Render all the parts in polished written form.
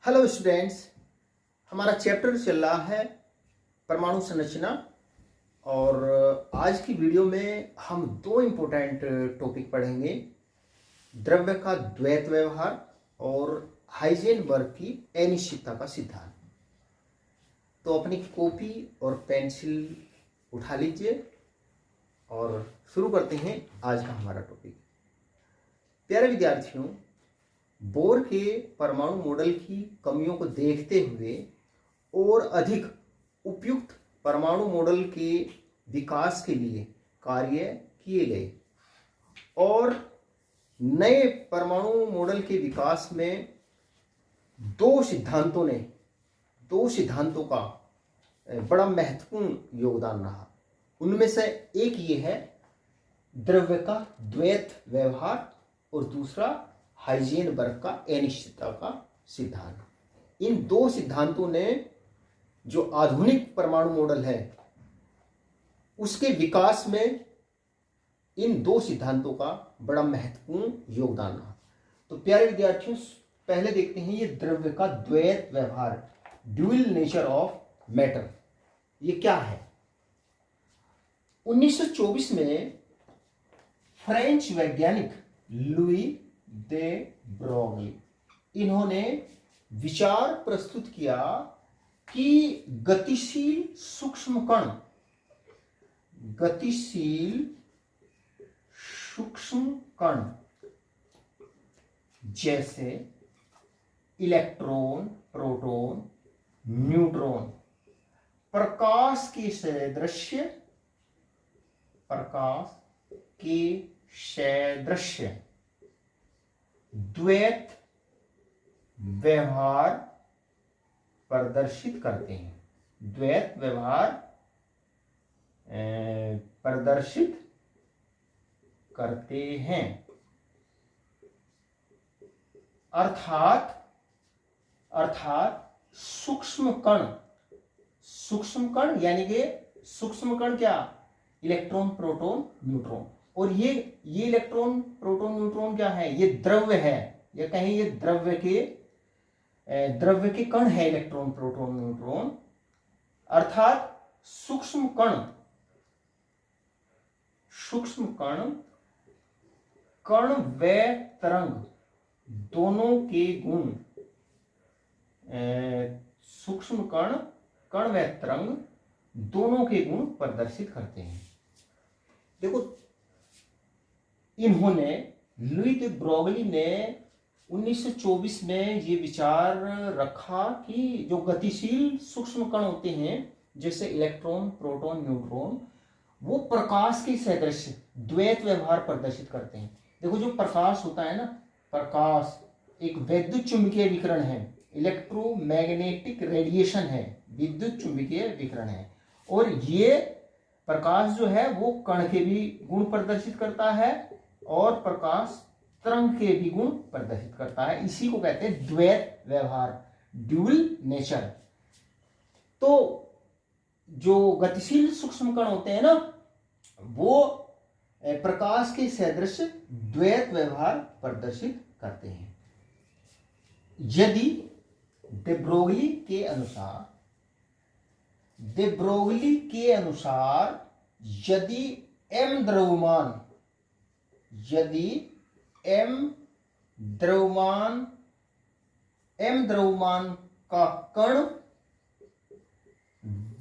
Hello students, हमारा chapter चल रहा है परमाणु संरचना। और आज की वीडियो में हम दो इम्पोर्टेंट टॉपिक पढ़ेंगे, द्रव्य का द्वैत व्यवहार और हाइजेनबर्ग की अनिश्चितता का सिद्धांत। तो अपनी कॉपी और पेंसिल उठा लीजिए और शुरू करते हैं आज का हमारा टॉपिक। प्यारे विद्यार्थियों, बोर के परमाणु मॉडल की कमियों को देखते हुए और अधिक उपयुक्त परमाणु मॉडल के विकास के लिए कार्य किए गए और नए परमाणु मॉडल के विकास में दो सिद्धांतों का बड़ा महत्वपूर्ण योगदान रहा। उनमें से एक ये है द्रव्य का द्वैत व्यवहार और दूसरा हाइजेनबर्ग का अनिश्चितता का सिद्धांत। इन दो सिद्धांतों ने जो आधुनिक परमाणु मॉडल है उसके विकास में इन दो सिद्धांतों का बड़ा महत्वपूर्ण योगदान रहा। तो प्यारे विद्यार्थियों, पहले देखते हैं ये द्रव्य का द्वैत व्यवहार, ड्यूअल नेचर ऑफ मैटर, ये क्या है। 1924 में फ्रेंच वैज्ञानिक लुई दे ब्रोगली, इन्होंने विचार प्रस्तुत किया कि गतिशील सूक्ष्म कण जैसे इलेक्ट्रॉन, प्रोटॉन, न्यूट्रॉन प्रकाश के सदृश्य द्वैत व्यवहार प्रदर्शित करते हैं। अर्थात सूक्ष्म कण यानी कि सूक्ष्म कण क्या, इलेक्ट्रॉन, प्रोटॉन, न्यूट्रॉन। और ये इलेक्ट्रॉन, प्रोटॉन, न्यूट्रॉन क्या है, ये द्रव्य है, या कहें ये द्रव्य के कण है, इलेक्ट्रॉन, प्रोटॉन, न्यूट्रॉन। अर्थात सूक्ष्म कण व तरंग दोनों के गुण, सूक्ष्म कण व तरंग दोनों के गुण प्रदर्शित करते हैं। देखो, इन्होंने लुई दे ब्रोगली ने 1924 में ये विचार रखा कि जो गतिशील सूक्ष्म कण होते हैं जैसे इलेक्ट्रॉन, प्रोटॉन, न्यूट्रॉन, वो प्रकाश के सदृश द्वैत व्यवहार प्रदर्शित करते हैं। देखो, जो प्रकाश होता है ना, प्रकाश एक विद्युत चुंबकीय विकिरण है, इलेक्ट्रोमैग्नेटिक रेडिएशन है, विद्युत चुंबकीय विकिरण है। और ये प्रकाश जो है वो कण के भी गुण प्रदर्शित करता है और प्रकाश तरंग के भी गुण प्रदर्शित करता है। इसी को कहते हैं द्वैत व्यवहार, ड्यूअल नेचर। तो जो गतिशील सूक्ष्म कण होते हैं ना, वो प्रकाश के सदृश द्वैत व्यवहार प्रदर्शित करते हैं। यदि दे ब्रोगली के अनुसार यदि m द्रव्यमान का कण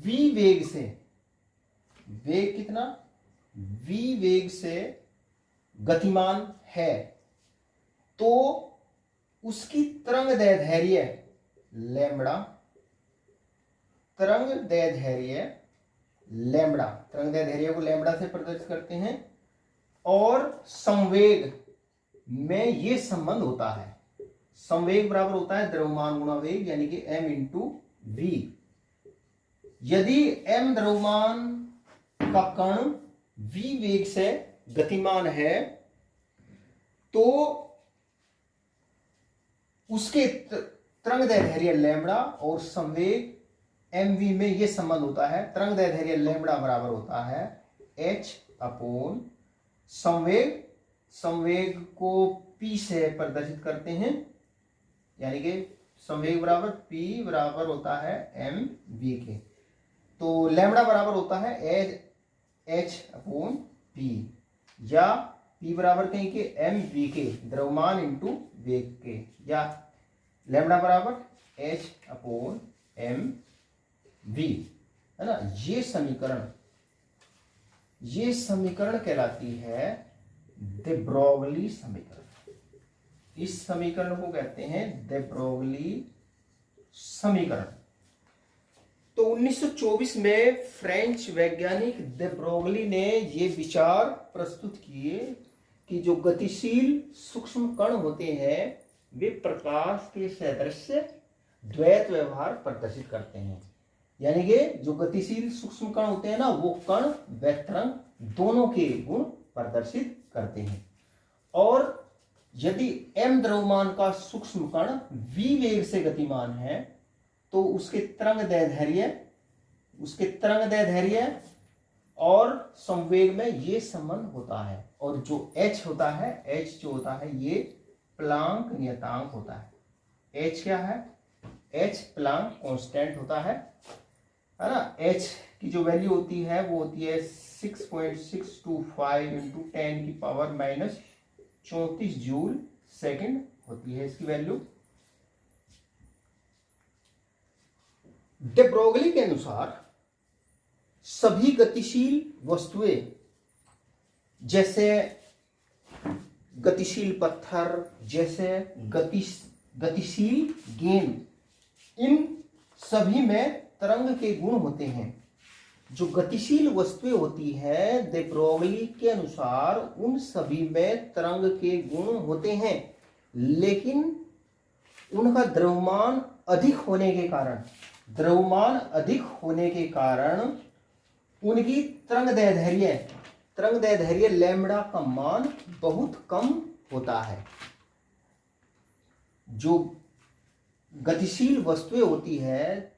v वेग से, वेग कितना, v वेग से गतिमान है, तो उसकी तरंगदैर्ध्य लैम्ब्डा, तरंगदैर्ध्य को लैम्ब्डा से प्रदर्शित करते हैं। और संवेग में ये संबंध होता है, संवेग बराबर होता है द्रव्यमान गुणा वेग, यानी कि m इंटू v। यदि m द्रव्यमान का कण v वेग से गतिमान है तो उसके तरंगदैर्ध्य लैम्ब्डा और संवेग mv में यह संबंध होता है, तरंगदैर्ध्य लैम्ब्डा बराबर होता है h अपॉन संवेग को p से प्रदर्शित करते हैं, यानी कि संवेग बराबर P बराबर होता है mv के। तो लैम्बडा बराबर होता है h/p या P बराबर कहीं के mv के, द्रव्यमान इंटू वेग के, या लैम्बडा बराबर h/mv, है ना। ये समीकरण कहलाती है de Broglie समीकरण। इस समीकरण को कहते हैं de Broglie समीकरण। तो 1924 में फ्रेंच वैज्ञानिक de Broglie ने ये विचार प्रस्तुत किए कि जो गतिशील सूक्ष्म कण होते हैं वे प्रकाश के सदृश द्वैत व्यवहार प्रदर्शित करते हैं। यानी कि जो गतिशील सूक्ष्म कण होते हैं ना, वो कण व तरंग दोनों के गुण प्रदर्शित करते हैं। और यदि m द्रव्यमान का सूक्ष्म कण v वेग से गतिमान है तो उसके तरंग दैर्ध्य और संवेग में ये संबंध होता है। और जो h होता है, h जो होता है ये प्लांक नियतांक होता है। h क्या है? h प्लांक कांस्टेंट होता है ना। h की जो वैल्यू होती है वो होती है 6.625 इंटू 10 की पावर माइनस 34 जूल सेकंड होती है इसकी वैल्यू। de Broglie के अनुसार सभी गतिशील वस्तुएं, जैसे गतिशील पत्थर, जैसे गतिशील गेंद, इन सभी में तरंग के गुण होते हैं। जो गतिशील वस्तुएं होती है de Broglie के अनुसार उन सभी में तरंग के गुण होते हैं, लेकिन उनका द्रव्यमान अधिक होने के कारण उनकी तरंग दैर्ध्य लैम्बडा का मान बहुत कम होता है। जो गतिशील वस्तुएं होती है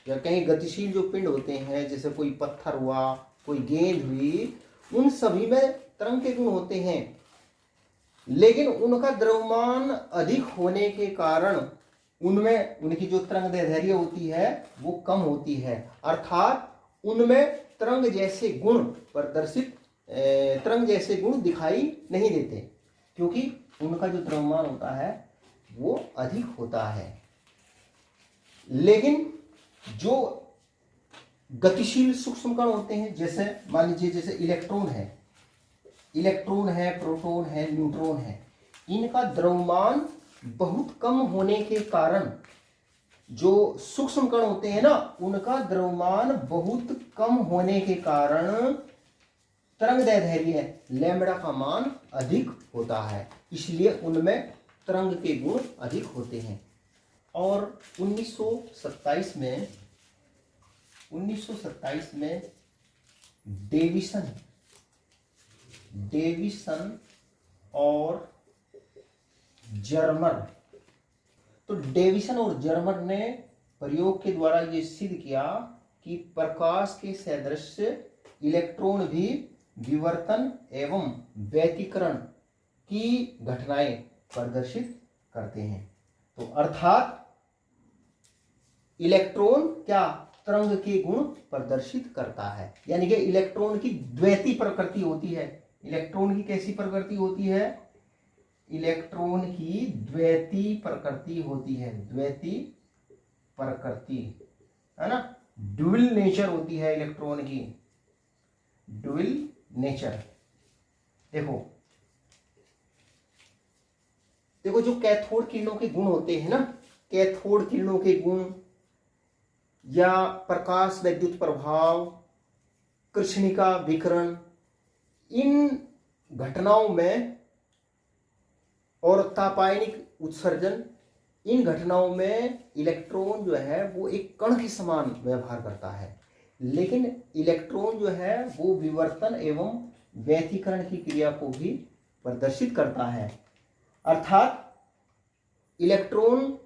या कहीं गतिशील जो पिंड होते हैं, जैसे कोई पत्थर हुआ, कोई गेंद हुई, उन सभी में तरंग के गुण होते हैं, लेकिन उनका द्रव्यमान अधिक होने के कारण उनमें उनकी जो तरंग दैर्ध्य होती है वो कम होती है। अर्थात उनमें तरंग जैसे गुण दिखाई नहीं देते, क्योंकि उनका जो द्रव्यमान होता है वो अधिक होता है। लेकिन जो गतिशील सूक्ष्म कण होते हैं, जैसे मान लीजिए जैसे इलेक्ट्रॉन है, प्रोटॉन है, न्यूट्रॉन है, इनका द्रव्यमान बहुत कम होने के कारण जो सूक्ष्म कण होते हैं ना, उनका द्रव्यमान बहुत कम होने के कारण तरंग दैर्ध्य लैम्बडा का मान अधिक होता है, इसलिए उनमें तरंग के गुण अधिक होते हैं। और 1927 में डेविसन और जर्मर, तो डेविसन और जर्मर ने प्रयोग के द्वारा ये सिद्ध किया कि प्रकाश के सदृश इलेक्ट्रॉन भी विवर्तन एवं व्यतिकरण की घटनाएं प्रदर्शित करते हैं। तो अर्थात इलेक्ट्रॉन क्या तरंग के गुण प्रदर्शित करता है, यानी कि इलेक्ट्रॉन की द्वैती प्रकृति होती है। इलेक्ट्रॉन की कैसी प्रकृति होती है? इलेक्ट्रॉन की द्वैती प्रकृति होती है, द्वैती प्रकृति, है ना। ड्यूल नेचर होती है इलेक्ट्रॉन की, ड्यूल नेचर। देखो जो कैथोड किरणों के गुण होते हैं ना, कैथोड किरणों के गुण या प्रकाश वैद्युत प्रभाव, कृष्णिका विकिरण, इन घटनाओं में और तापायनिक उत्सर्जन, इन घटनाओं में इलेक्ट्रॉन जो है वो एक कण के समान व्यवहार करता है, लेकिन इलेक्ट्रॉन जो है वो विवर्तन एवं व्यतिकरण की क्रिया को भी प्रदर्शित करता है। अर्थात इलेक्ट्रॉन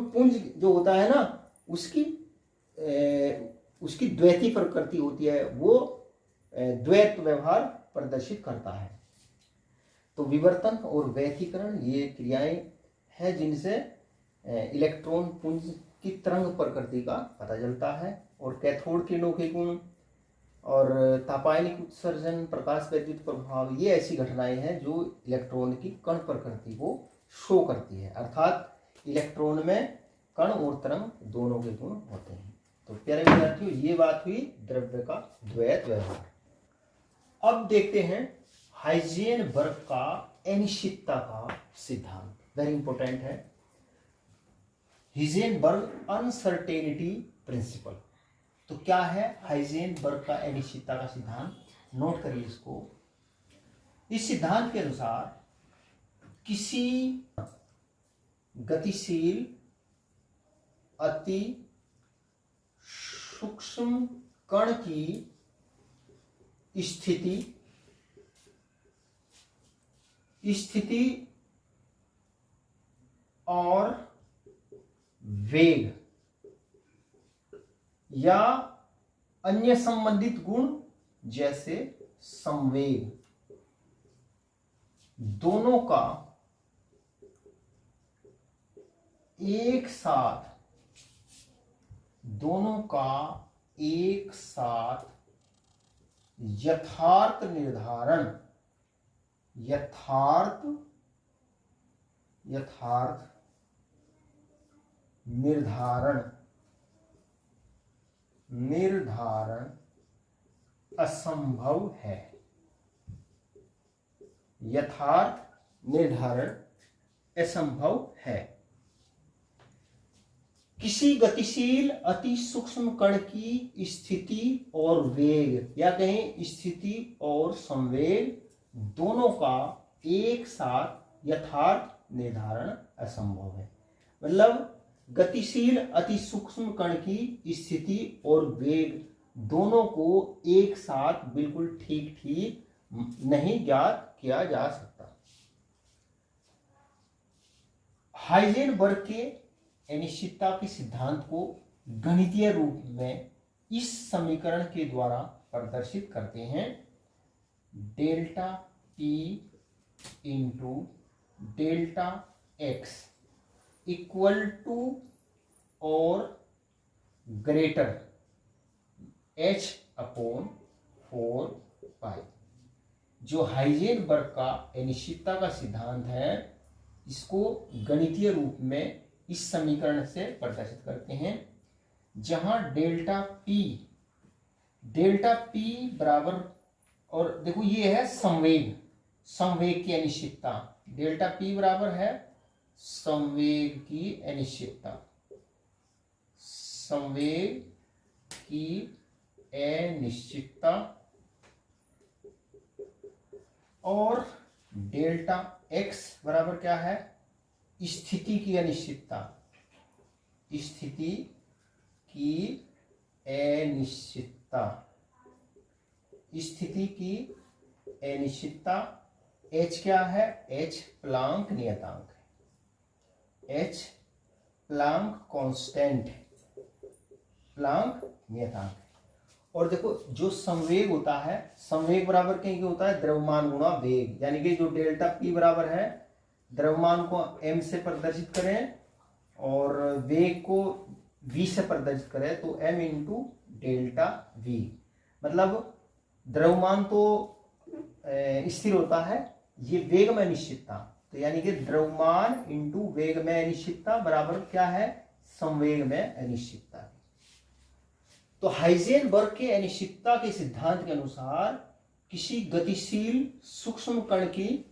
पुंज जो होता है ना, उसकी द्वैती प्रकृति होती है, वो द्वैत व्यवहार प्रदर्शित करता है। तो विवर्तन और व्यतिकरण ये क्रियाएं हैं जिनसे इलेक्ट्रॉन पुंज की तरंग प्रकृति का पता चलता है। और कैथोड किरणों के गुण और तापायनिक उत्सर्जन, प्रकाश वैद्युत प्रभाव, ये ऐसी घटनाएं हैं जो इलेक्ट्रॉन की कण प्रकृति को शो करती है। अर्थात इलेक्ट्रॉन में कण और तरंग दोनों के गुण होते हैं। तो प्यारे विद्यार्थियों, ये बात हुई द्रव्य का द्वैत व्यवहार। अब देखते हैं हाइजेनबर्ग का अनिश्चितता का सिद्धांत, वेरी इंपॉर्टेंट है। Heisenberg uncertainty principle. तो क्या है हाइजेनबर्ग का अनिश्चितता का सिद्धांत? नोट करिए इसको। इस सिद्धांत के अनुसार किसी गतिशील अति सूक्ष्म कण की स्थिति और वेग या अन्य संबंधित गुण जैसे संवेग, दोनों का एक साथ यथार्थ निर्धारण असंभव है। यथार्थ निर्धारण असंभव है। किसी गतिशील अति सूक्ष्म कण की स्थिति और वेग या कहें स्थिति और संवेग, दोनों का एक साथ यथार्थ निर्धारण असंभव है। मतलब गतिशील अति सूक्ष्म कण की स्थिति और वेग दोनों को एक साथ बिल्कुल ठीक नहीं ज्ञात किया जा सकता। हाइजेनबर्ग के अनिश्चितता के सिद्धांत को गणितीय रूप में इस समीकरण के द्वारा प्रदर्शित करते हैं। Delta P into delta x equal to और ग्रेटर h अपॉन 4 जो हाइजेनबर्ग का अनिश्चितता का सिद्धांत है, इसको गणितीय रूप में इस समीकरण से प्रदर्शित करते हैं, जहां डेल्टा P बराबर, और देखो ये है संवेग की अनिश्चितता। डेल्टा P बराबर है संवेग की अनिश्चितता, और डेल्टा x बराबर क्या है? स्थिति की अनिश्चितता। h क्या है? h प्लांक नियतांक है, h प्लांक कांस्टेंट, प्लांक नियतांक है। और देखो जो संवेग होता है, संवेग बराबर क्या होता है? द्रव्यमान गुणा वेग। यानी कि जो डेल्टा P बराबर है, द्रव्यमान को m से प्रदर्शित करें और वेग को v से प्रदर्शित करें तो m इंटू डेल्टा v। मतलब द्रव्यमान तो स्थिर होता है, ये वेग में अनिश्चितता, तो यानी कि द्रव्यमान इंटू वेग में अनिश्चितता बराबर क्या है? संवेग में अनिश्चितता। तो हाइजेनबर्ग के अनिश्चितता के सिद्धांत के अनुसार किसी गतिशील सूक्ष्म कण की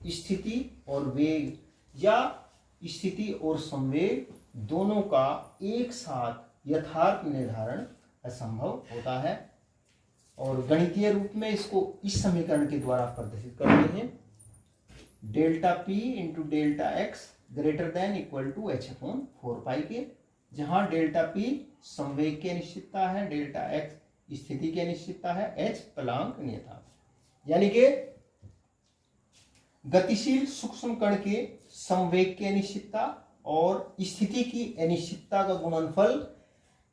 स्थिति और वेग या स्थिति और संवेग दोनों का एक साथ यथार्थ निर्धारण असंभव होता है। और गणितीय रूप में इसको इस समीकरण के द्वारा प्रदर्शित करते हैं। Delta P into delta x greater than equal to h upon 4 के, जहां डेल्टा P संवेग की अनिश्चितता है, डेल्टा x स्थिति की अनिश्चितता है, h प्लांक नियतांक। यानी कि गतिशील सूक्ष्म कण के संवेग की अनिश्चितता और स्थिति की अनिश्चितता का गुणनफल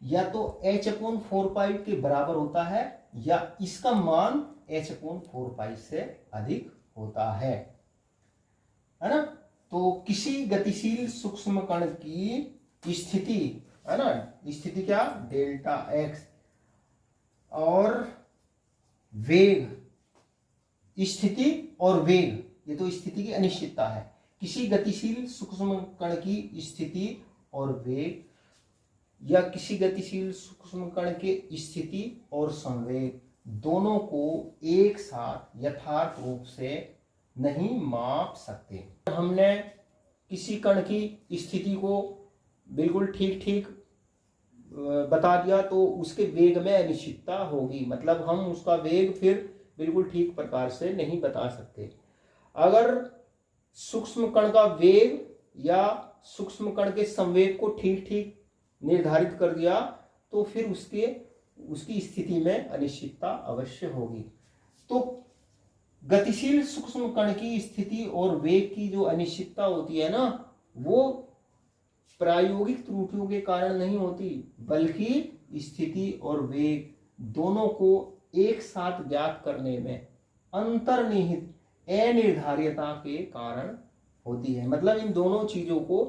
या तो h अपॉन 4 के बराबर होता है या इसका मान h अपॉन 4 से अधिक होता है ना। तो किसी गतिशील सूक्ष्म कण की स्थिति, है ना, स्थिति क्या, डेल्टा एक्स, और वेग, स्थिति और वेग, ये तो स्थिति की अनिश्चितता है। किसी गतिशील सूक्ष्म कण की स्थिति और वेग, या किसी गतिशील सूक्ष्म कण के स्थिति और संवेग दोनों को एक साथ यथार्थ रूप से नहीं माप सकते। हमने किसी कण की स्थिति को बिल्कुल ठीक ठीक बता दिया तो उसके वेग में अनिश्चितता होगी, मतलब हम उसका वेग फिर बिल्कुल ठीक प्रकार से नहीं बता सकते। अगर सूक्ष्म कण का वेग या सूक्ष्म कण के संवेग को ठीक ठीक निर्धारित कर दिया तो फिर उसकी स्थिति में अनिश्चितता अवश्य होगी। तो गतिशील सूक्ष्म कण की स्थिति और वेग की जो अनिश्चितता होती है ना, वो प्रायोगिक त्रुटियों के कारण नहीं होती, बल्कि स्थिति और वेग दोनों को एक साथ ज्ञात करने में अंतर्निहित अनिर्धारियता के कारण होती है। मतलब इन दोनों चीजों को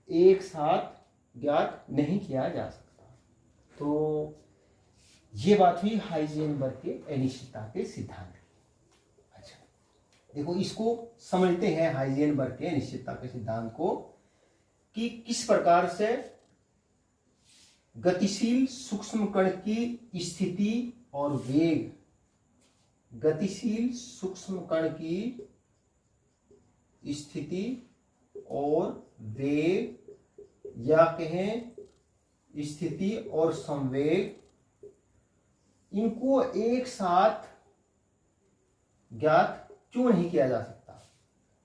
एक साथ ज्ञात नहीं किया जा सकता। तो ये बात हुई हाइजेनबर्ग के अनिश्चितता के सिद्धांत की। अच्छा, देखो इसको समझते हैं हाइजेनबर्ग के अनिश्चितता के सिद्धांत को, कि किस प्रकार से गतिशील सूक्ष्म कण की स्थिति और वेग, गतिशील सूक्ष्म कण की स्थिति और वेग, या कहें स्थिति और संवेग, इनको एक साथ ज्ञात क्यों नहीं किया जा सकता।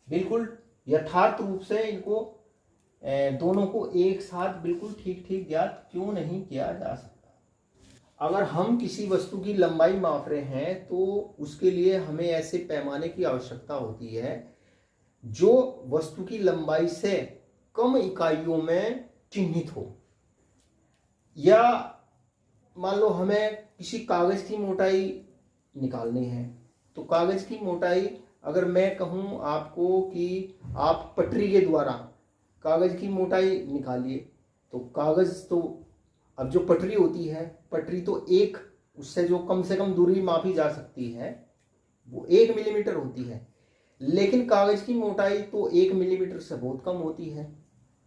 बिल्कुल यथार्थ रूप से इनको दोनों को एक साथ बिल्कुल ठीक ठीक ज्ञात क्यों नहीं किया जा सकता। अगर हम किसी वस्तु की लंबाई माप रहे हैं तो उसके लिए हमें ऐसे पैमाने की आवश्यकता होती है जो वस्तु की लंबाई से कम इकाइयों में चिन्हित हो। या मान लो हमें किसी कागज की मोटाई निकालनी है, तो कागज की मोटाई अगर मैं कहूं आपको कि आप पटरी के द्वारा कागज की मोटाई निकालिए, तो कागज तो अब जो पटरी होती है, पटरी तो एक, उससे जो कम से कम दूरी मापी जा सकती है वो 1 मिलीमीटर होती है, लेकिन कागज की मोटाई तो 1 मिलीमीटर से बहुत कम होती है,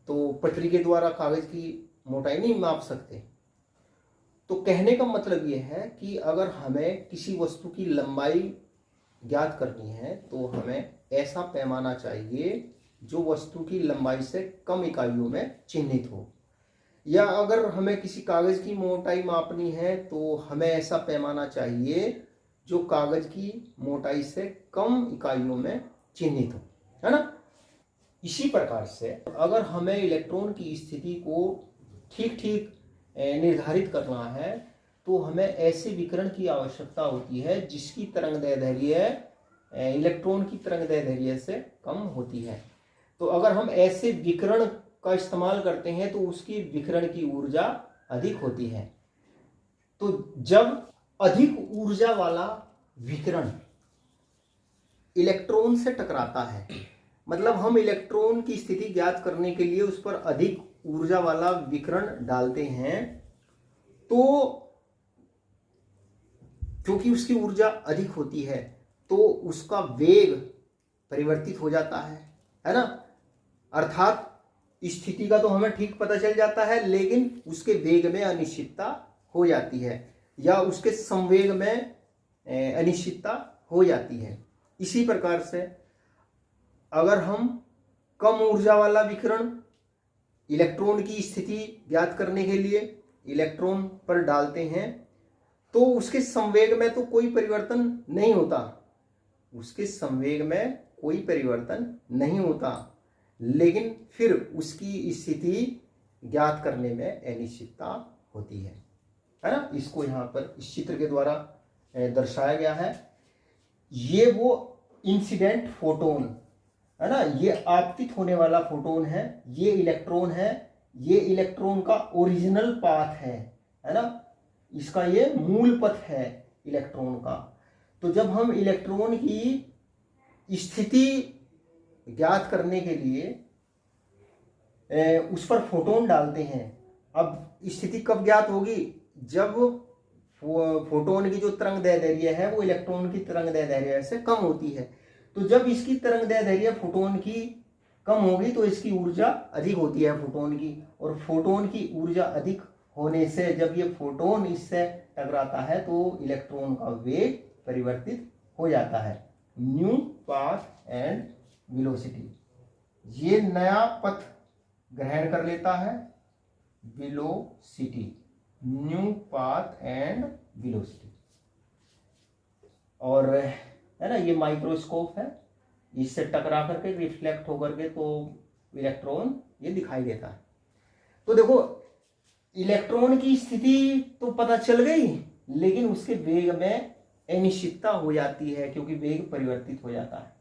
तो पटरी के द्वारा कागज की मोटाई नहीं माप सकते। तो कहने का मतलब ये है कि अगर हमें किसी वस्तु की लंबाई ज्ञात करनी है तो हमें ऐसा पैमाना चाहिए जो वस्तु की लंबाई से कम इकाइयों में चिन्हित हो। या अगर हमें किसी कागज की मोटाई मापनी है तो हमें ऐसा पैमाना चाहिए जो कागज की मोटाई से कम इकाइयों में चिन्हित हो, है ना। इसी प्रकार से अगर हमें इलेक्ट्रॉन की स्थिति को ठीक ठीक निर्धारित करना है तो हमें ऐसे विकिरण की आवश्यकता होती है जिसकी तरंगदैर्ध्य इलेक्ट्रॉन की तरंगदैर्ध्य से कम होती है। तो अगर हम ऐसे विकिरण का इस्तेमाल करते हैं तो उसकी विकिरण की ऊर्जा अधिक होती है। तो जब अधिक ऊर्जा वाला विकिरण इलेक्ट्रॉन से टकराता है, मतलब हम इलेक्ट्रॉन की स्थिति ज्ञात करने के लिए उस पर अधिक ऊर्जा वाला विकिरण डालते हैं, तो क्योंकि उसकी ऊर्जा अधिक होती है तो उसका वेग परिवर्तित हो जाता है ना। अर्थात स्थिति का तो हमें ठीक पता चल जाता है, लेकिन उसके वेग में अनिश्चितता हो जाती है या उसके संवेग में अनिश्चितता हो जाती है। इसी प्रकार से अगर हम कम ऊर्जा वाला विकिरण इलेक्ट्रॉन की स्थिति ज्ञात करने के लिए इलेक्ट्रॉन पर डालते हैं तो उसके संवेग में तो कोई परिवर्तन नहीं होता, उसके संवेग में कोई परिवर्तन नहीं होता, लेकिन फिर उसकी स्थिति ज्ञात करने में अनिश्चितता होती है ना। इसको यहाँ पर इस चित्र के द्वारा दर्शाया गया है। ये वो इंसिडेंट फोटोन है ना, ये आपतित होने वाला फोटोन है, ये इलेक्ट्रॉन है, ये इलेक्ट्रॉन का ओरिजिनल पाथ है ना, इसका ये मूल पथ है इलेक्ट्रॉन का। तो जब हम इलेक्ट्रॉन की स्थिति ज्ञात करने के लिए उस पर फोटोन डालते हैं। अब स्थिति कब ज्ञात होगी? जब फोटोन की जो तरंग दैर्ध्य है वो इलेक्ट्रॉन की तरंग दैर्ध्य से कम होती है। तो जब इसकी तरंग दैर्ध्य फोटोन की कम होगी तो इसकी ऊर्जा अधिक होती है फोटोन की, और फोटोन की ऊर्जा अधिक होने से जब ये फोटोन इससे टकराता है तो इलेक्ट्रॉन का वेग परिवर्तित हो जाता है, न्यू पाथ एंड वेलोसिटी। ये नया पथ ग्रहण कर लेता है, velocity, new path and velocity. और है ना, ये माइक्रोस्कोप है, इससे टकरा करके रिफ्लेक्ट होकर के तो इलेक्ट्रॉन ये दिखाई देता है। तो देखो इलेक्ट्रॉन की स्थिति तो पता चल गई, लेकिन उसके वेग में अनिश्चितता हो जाती है क्योंकि वेग परिवर्तित हो जाता है।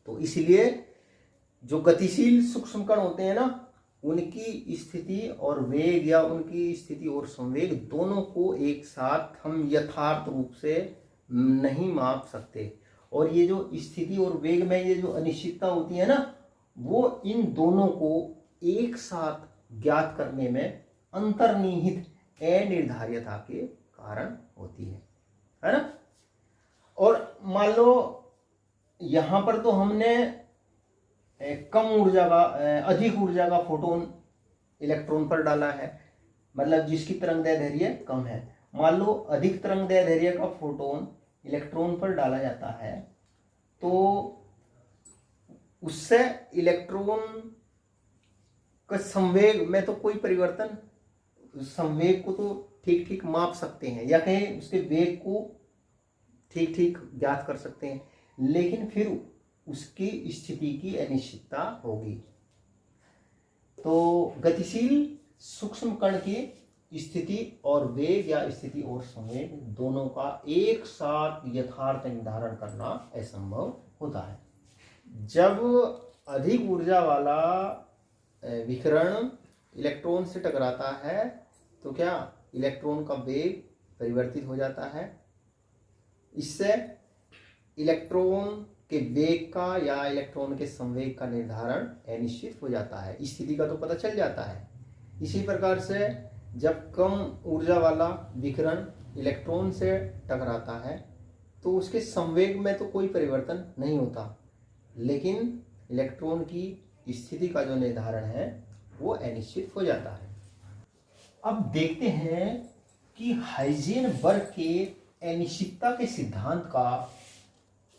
तो इसलिए जो गतिशील सूक्ष्म कण होते हैं ना, उनकी स्थिति और वेग या उनकी स्थिति और संवेग दोनों को एक साथ हम यथार्थ रूप से नहीं माप सकते। और ये जो स्थिति और वेग में ये जो अनिश्चितता होती है ना, वो इन दोनों को एक साथ ज्ञात करने में अंतर्निहित अनिर्धार्यता के कारण होती है ना। और मान लो यहां पर तो हमने कम ऊर्जा का अधिक ऊर्जा का फोटोन इलेक्ट्रॉन पर डाला है, मतलब जिसकी तरंग दैर्ध्य कम है। मान लो अधिक तरंग दैर्ध्य का फोटोन इलेक्ट्रॉन पर डाला जाता है तो उससे इलेक्ट्रॉन का संवेग में तो कोई परिवर्तन, संवेग को तो ठीक ठीक माप सकते हैं या कहीं उसके वेग को ठीक ठीक ज्ञात कर सकते हैं, लेकिन फिर उसकी स्थिति की अनिश्चितता होगी। तो गतिशील सूक्ष्म कण की स्थिति और वेग या स्थिति और संवेग दोनों का एक साथ यथार्थ निर्धारण करना असंभव होता है। जब अधिक ऊर्जा वाला विकिरण इलेक्ट्रॉन से टकराता है तो क्या इलेक्ट्रॉन का वेग परिवर्तित हो जाता है। इससे इलेक्ट्रॉन के वेग का या इलेक्ट्रॉन के संवेग का निर्धारण अनिश्चित हो जाता है, स्थिति का तो पता चल जाता है। इसी प्रकार से जब कम ऊर्जा वाला विकिरण इलेक्ट्रॉन से टकराता है तो उसके संवेग में तो कोई परिवर्तन नहीं होता, लेकिन इलेक्ट्रॉन की स्थिति का जो निर्धारण है वो अनिश्चित हो जाता है। अब देखते हैं कि हाइजेनबर्ग के अनिश्चितता के सिद्धांत का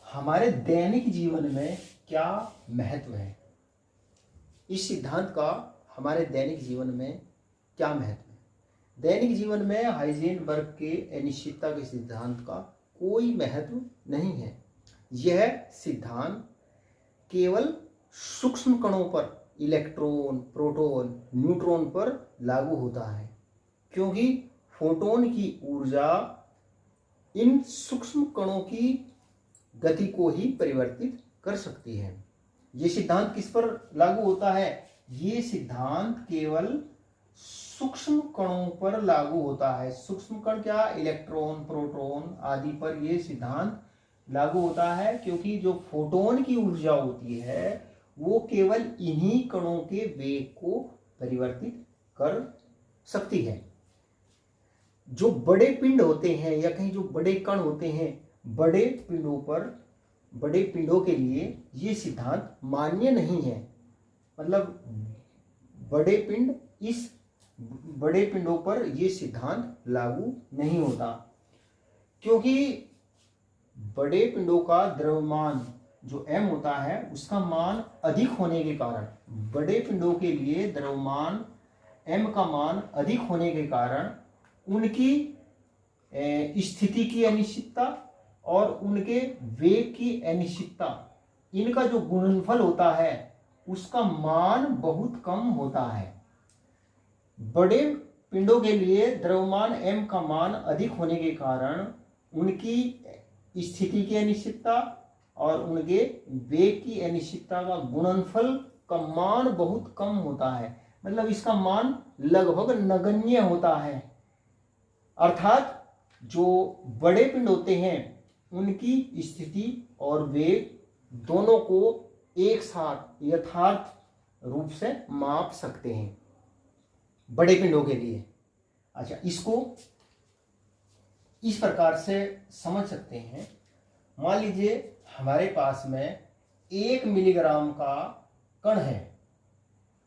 हमारे दैनिक जीवन में क्या महत्व है। इस सिद्धांत का हमारे दैनिक जीवन में क्या महत्व है। दैनिक जीवन में हाइजेनबर्ग के अनिश्चितता के सिद्धांत का कोई महत्व नहीं है। यह सिद्धांत केवल सूक्ष्म कणों पर, इलेक्ट्रॉन, प्रोटॉन, न्यूट्रॉन पर लागू होता है, क्योंकि फोटोन की ऊर्जा इन सूक्ष्म कणों की गति को ही परिवर्तित कर सकती है। ये सिद्धांत किस पर लागू होता है? ये सिद्धांत केवल सूक्ष्म कणों पर लागू होता है। सूक्ष्म कण क्या? इलेक्ट्रॉन, प्रोटॉन आदि पर यह सिद्धांत लागू होता है, क्योंकि जो फोटोन की ऊर्जा होती है वो केवल इन्हीं कणों के वेग को परिवर्तित कर सकती है। जो बड़े पिंड होते हैं या कहीं जो बड़े कण होते हैं, बड़े पिंडों पर, बड़े पिंडों के लिए ये सिद्धांत मान्य नहीं है। मतलब बड़े पिंड, इस बड़े पिंडों पर ये सिद्धांत लागू नहीं होता, क्योंकि बड़े पिंडों का द्रव्यमान जो m होता है उसका मान अधिक होने के कारण, बड़े पिंडों के लिए द्रव्यमान m का मान अधिक होने के कारण उनकी स्थिति की अनिश्चितता और उनके वेग की अनिश्चितता, इनका जो गुणनफल होता है उसका मान बहुत कम होता है। बड़े पिंडों के लिए द्रव्यमान m का मान अधिक होने के कारण उनकी स्थिति की अनिश्चितता और उनके वेग की अनिश्चितता का गुणनफल का मान बहुत कम होता है। मतलब इसका मान लगभग नगण्य होता है। अर्थात जो बड़े पिंड होते हैं उनकी स्थिति और वेग दोनों को एक साथ यथार्थ रूप से माप सकते हैं बड़े पिंडों के लिए। अच्छा, इसको इस प्रकार से समझ सकते हैं। मान लीजिए हमारे पास में 1 मिलीग्राम का कण है।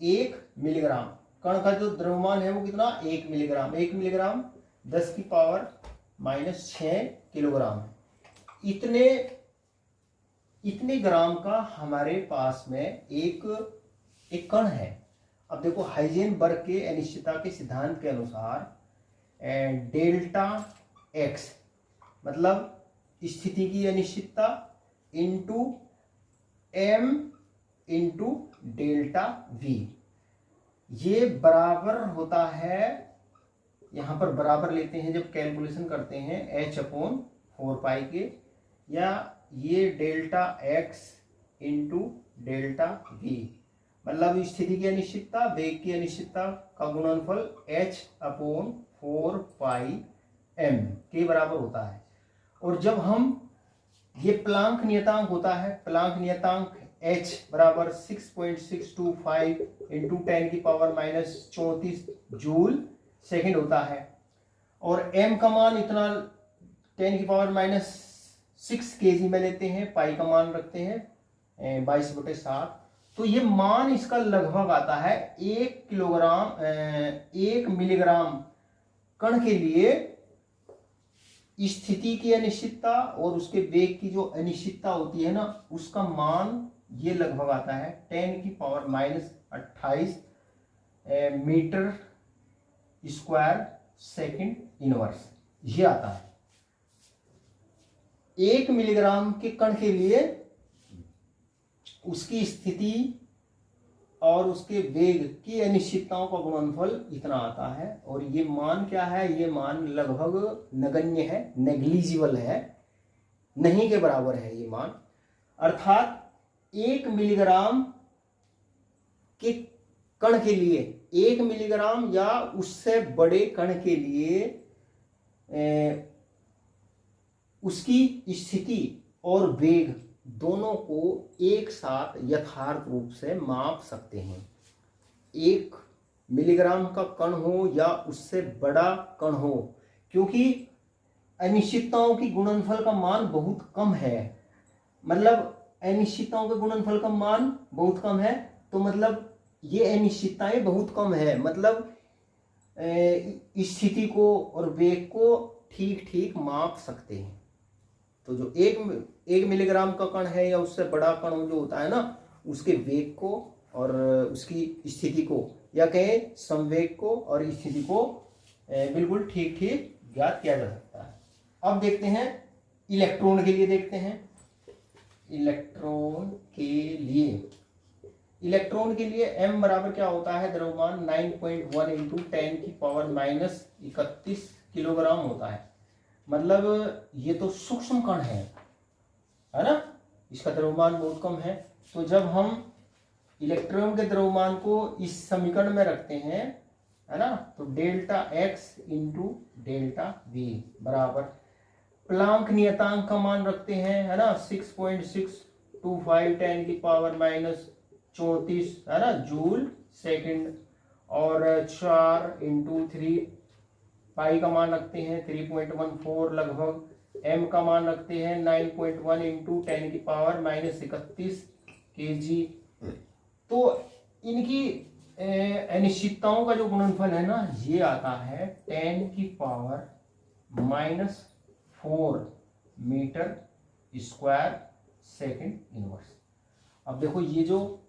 1 मिलीग्राम कण का जो द्रव्यमान है वो कितना, 1 मिलीग्राम। 1 मिलीग्राम 10⁻⁻⁶ किलोग्राम है। इतने ग्राम का हमारे पास में एक कण है। अब देखो, हाइजेनबर्ग के अनिश्चितता के सिद्धांत के अनुसार डेल्टा एक्स मतलब स्थिति की अनिश्चितता into m into delta v, ये बराबर होता है, यहां पर बराबर लेते हैं जब कैलकुलेशन करते हैं h/4 के, या ये delta x into delta we मतलब स्थिति की अनिश्चितता वेग की अनिश्चितता का गुणनफल h/4 m के बराबर होता है। और जब हम ये प्लांक नियतांक होता है, प्लांक नियतांक h बराबर 6.625 इंटू 10⁻⁻34 जूल सेकंड होता है, और m का मान इतना 10⁻⁻6 kg में लेते हैं, पाई का मान रखते हैं 22/7, तो ये मान इसका लगभग आता है 1 मिलीग्राम कण के लिए स्थिति की अनिश्चितता और उसके वेग की जो अनिश्चितता होती है ना, उसका मान ये लगभग आता है 10⁻⁻28 मीटर स्क्वायर सेकंड इनवर्स, ये आता है 1 मिलीग्राम के कण के लिए। उसकी स्थिति और उसके वेग की अनिश्चितताओं का गुणनफल इतना आता है, और ये मान क्या है, ये मान लगभग नगण्य है, नेग्लिजिबल है, नहीं के बराबर है ये मान। अर्थात 1 मिलीग्राम के कण के लिए, 1 मिलीग्राम या उससे बड़े कण के लिए उसकी स्थिति और वेग दोनों को एक साथ यथार्थ रूप से माप सकते हैं। 1 मिलीग्राम का कण हो या उससे बड़ा कण हो, क्योंकि अनिश्चितताओं की गुणनफल का मान बहुत कम है, मतलब अनिश्चितताओं के गुणनफल का मान बहुत कम है, तो मतलब ये अनिश्चितताएं बहुत कम है, मतलब स्थिति को और वेग को ठीक ठीक माप सकते हैं। तो जो 1 मिलीग्राम का कण है या उससे बड़ा कण जो होता है ना, उसके वेग को और उसकी स्थिति को, या कहें संवेग को और स्थिति को बिल्कुल ठीक ठीक ज्ञात किया जा सकता है। अब देखते हैं इलेक्ट्रॉन के लिए, देखते हैं इलेक्ट्रॉन के लिए m बराबर क्या होता है, द्रव्यमान 9.1 इंटू 10⁻31 किलोग्राम होता है। मतलब ये तो सूक्ष्म कण है ना, इसका द्रव्यमान बहुत कम है। तो जब हम इलेक्ट्रॉन के द्रव्यमान को इस समीकरण में रखते हैं, है ना, तो delta x into delta we बराबर प्लांक नियतांक का मान रखते हैं, है ना, 6.625 10⁻⁻34 है ना जूल सेकंड, और 4 इंटू 3 पाई का मान रखते हैं 3.14 लगभग, m का मान रखते हैं 9.1 इंटू 10⁻⁻31 kg। तो इनकी अनिश्चितताओं का जो गुणनफल है ना, ये आता है 10⁻⁻4 मीटर स्क्वायर सेकंड इनवर्स। अब देखो, ये जो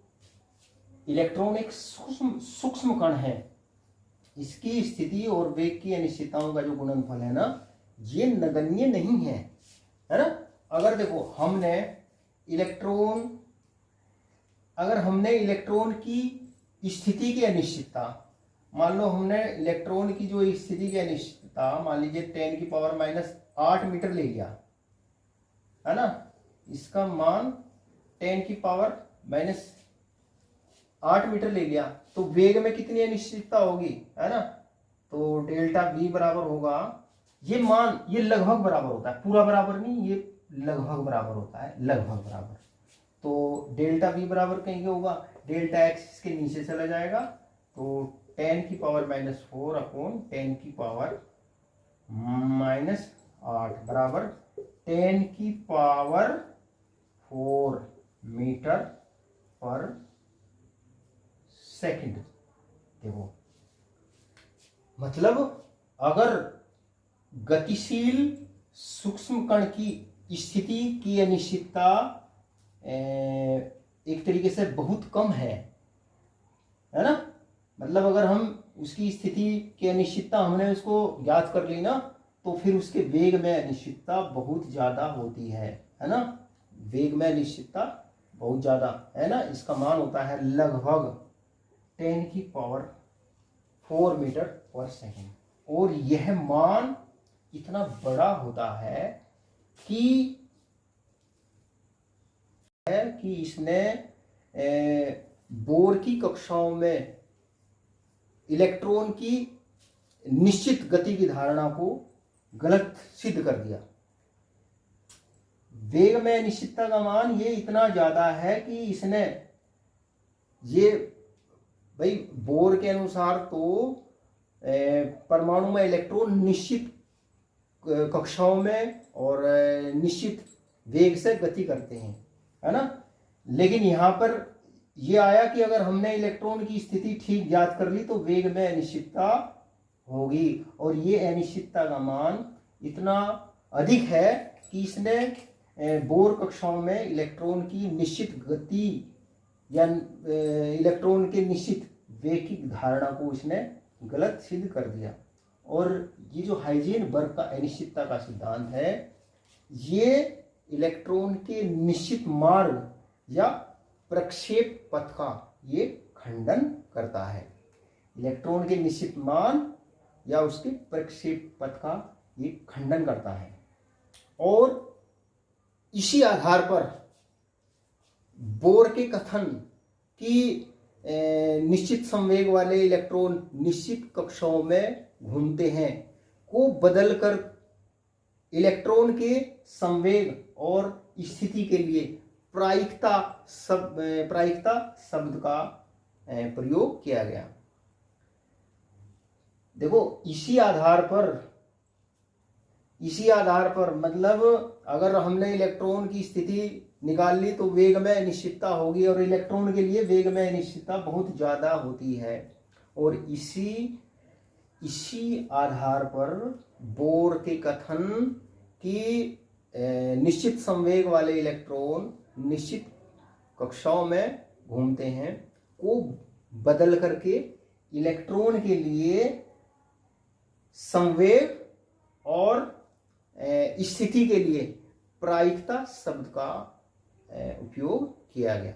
इलेक्ट्रॉन एक सूक्ष्म कण है, इसकी स्थिति और वेग की अनिश्चितताओं का जो गुणनफल है ना, ये नगण्य नहीं है, है ना। अगर देखो हमने इलेक्ट्रॉन की स्थिति की अनिश्चितता, मान लो हमने इलेक्ट्रॉन की जो स्थिति की अनिश्चितता मान लीजिए 10⁻8 मीटर ले लिया, है ना, इसका मान 10⁻8 मीटर ले लिया, तो वेग में कितनी अनिश्चितता होगी, है ना, तो डेल्टा वी बराबर होगा, ये लगभग बराबर होता है, पूरा बराबर नहीं, ये लगभग बराबर होता है, लगभग बराबर तो डेल्टा V बराबर कहीं क्या होगा, डेल्टा x इसके नीचे चला जाएगा, तो 10 की पावर -4 अपॉन 10 की पावर -8 बराबर 10 की पावर 4 मीटर पर सेकंड। देखो मतलब अगर गतिशील सूक्ष्म कण की स्थिति की अनिश्चितता एक तरीके से बहुत कम है ना, मतलब अगर हम उसकी स्थिति की अनिश्चितता हमने उसको ज्ञात कर ली ना, तो फिर उसके वेग में अनिश्चितता बहुत ज्यादा होती है ना, वेग में अनिश्चितता बहुत ज्यादा है ना, इसका मान होता है लगभग 10 की पावर 4 मीटर पर सेकंड। और यह मान इतना बड़ा होता है कि इसने बोर की कक्षाओं में इलेक्ट्रॉन की निश्चित गति की धारणा को गलत सिद्ध कर दिया। वेग में अनिश्चितता का मान ये इतना ज्यादा है कि इसने ये भाई बोर के अनुसार तो परमाणु में इलेक्ट्रॉन निश्चित कक्षाओं में और निश्चित वेग से गति करते हैं, है ना, लेकिन यहां पर यह आया कि अगर हमने इलेक्ट्रॉन की स्थिति ठीक ज्ञात कर ली तो वेग में अनिश्चितता होगी, और ये अनिश्चितता का मान इतना अधिक है कि इसने बोर कक्षाओं में इलेक्ट्रॉन की निश्चित गति या इलेक्ट्रॉन के निश्चित वेग की धारणा को इसने गलत सिद्ध कर दिया। और ये जो हाइजेनबर्ग का अनिश्चितता का सिद्धांत है, ये इलेक्ट्रॉन के निश्चित मार्ग या प्रक्षेप पथ का ये खंडन करता है। इलेक्ट्रॉन के निश्चित मान या उसके प्रक्षेप पथ का ये खंडन करता है, और इसी आधार पर बोर के कथन कि निश्चित संवेग वाले इलेक्ट्रॉन निश्चित कक्षाओं में घूमते हैं को बदलकर इलेक्ट्रॉन के संवेग और स्थिति के लिए प्रायिकता शब्द का प्रयोग किया गया। देखो इसी आधार पर मतलब अगर हमने इलेक्ट्रॉन की स्थिति निकाल ली तो वेग में अनिश्चितता होगी, और इलेक्ट्रॉन के लिए वेग में अनिश्चितता बहुत ज्यादा होती है। और इसी आधार पर बोर के कथन कि निश्चित संवेग वाले इलेक्ट्रॉन निश्चित कक्षाओं में घूमते हैं को बदल करके इलेक्ट्रॉन के लिए संवेग और स्थिति के लिए प्रायिकता शब्द का उपयोग किया गया।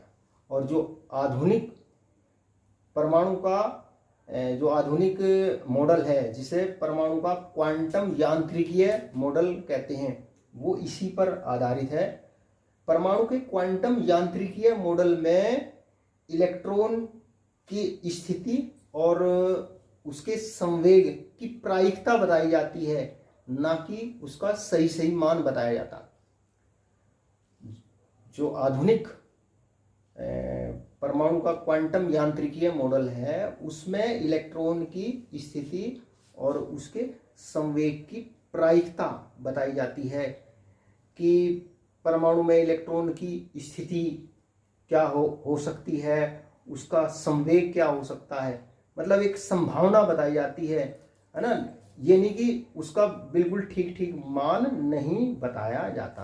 और जो आधुनिक परमाणु का जो आधुनिक मॉडल है, जिसे परमाणु का क्वांटम यांत्रिकीय मॉडल कहते हैं, वो इसी पर आधारित है। परमाणु के क्वांटम यांत्रिकीय मॉडल में इलेक्ट्रॉन की स्थिति और उसके संवेग की प्रायिकता बताई जाती है, ना कि उसका सही मान बताया जाता। जो आधुनिक परमाणु का क्वांटम यांत्रिकीय मॉडल है, उसमें इलेक्ट्रॉन की स्थिति और उसके संवेग की प्रायिकता बताई जाती है कि परमाणु में इलेक्ट्रॉन की स्थिति क्या हो सकती है, उसका संवेग क्या हो सकता है, मतलब एक संभावना बताई जाती है ना, ये नहीं कि उसका बिल्कुल ठीक मान नहीं बताया जाता।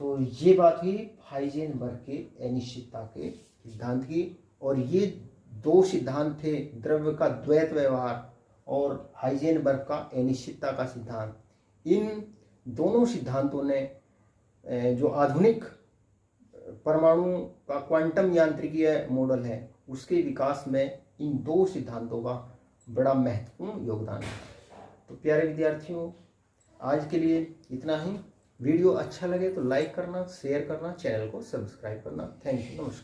तो ये बात हुई हाइजेनबर्ग के अनिश्चितता के सिद्धांत की। और ये दो सिद्धांत थे, द्रव्य का द्वैत व्यवहार और हाइजेनबर्ग का अनिश्चितता का सिद्धांत। इन दोनों सिद्धांतों ने जो आधुनिक परमाणु का क्वांटम यांत्रिकीय मॉडल है, उसके विकास में इन दो सिद्धांतों का बड़ा महत्वपूर्ण योगदान है। तो प्यारे विद्यार्थियों, आज के लिए इतना ही। वीडियो अच्छा लगे तो लाइक करना, शेयर करना, चैनल को सब्सक्राइब करना। थैंक यू, नमस्कार।